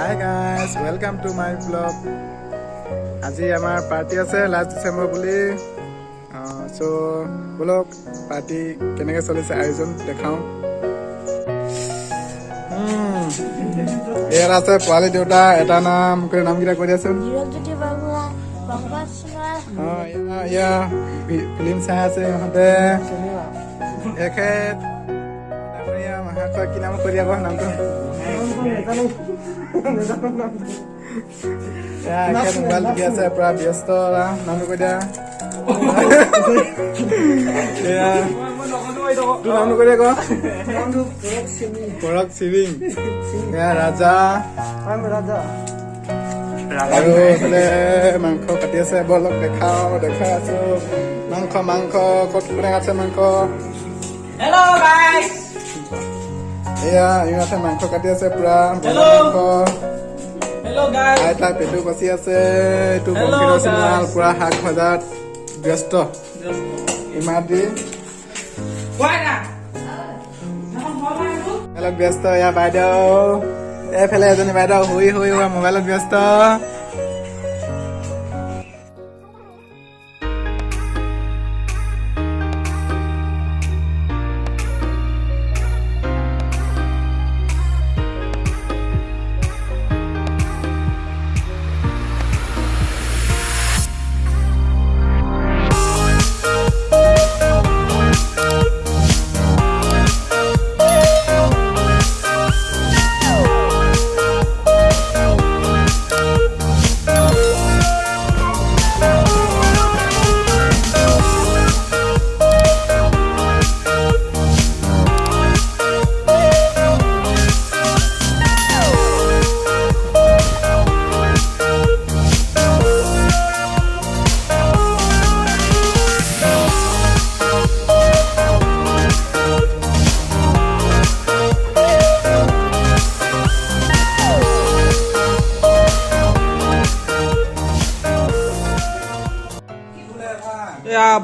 Hi guys, welcome to my vlog. আজি আমাৰ party আছে লাষ্ট ডিসেম্বৰ বুলি সো বলক পাৰ্টি কেনেকৈ চলিছে আয়োজন দেখাওঁ এৰ আছে পোৱালি দেউতা এটা নাম কৰি নাম কিটা কৈ দিয়াচোন ইয়া ফিল্ম চাই আছে ইহঁতে এখেত কি নাম কৈ দিয়া আকৌ নামটো মোবাইল টিপি আছে পুৰা ব্যস্ত নামটো কৈ দিয়া তোৰ নামটো কৈ দিয়া পৰক চিৰিং ৰাজা আৰু এইফালে মাংস কাটি আছে বলক দেখাই আছো মাংস ক'ত কোনে কাটছে মাংস এয়া ইহঁতে মাংস কাটি আছে পুৰা মাংস আইতা পেটু বাচি আছে এইটো বংশীৰ চিনাল পুৰা শাক ভজাত ব্যস্ত ইমাদি মোবাইলত ব্যস্ত এয়া বাইদেউ এইফালে এজনী বাইদেউ শুই মোবাইলত ব্যস্ত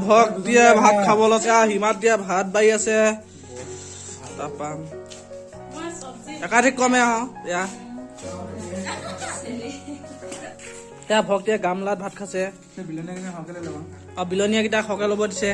ভক দিয়ে ভাত খাব লৈছে হিমাত দিয়ে ভাত বাঢ়ি আছে তাৰপা একাধিক কমে ভক দিয়ে গামলাত ভাত খাইছে বিলনীয়া কেইটা সৰকে ল'ব দিছে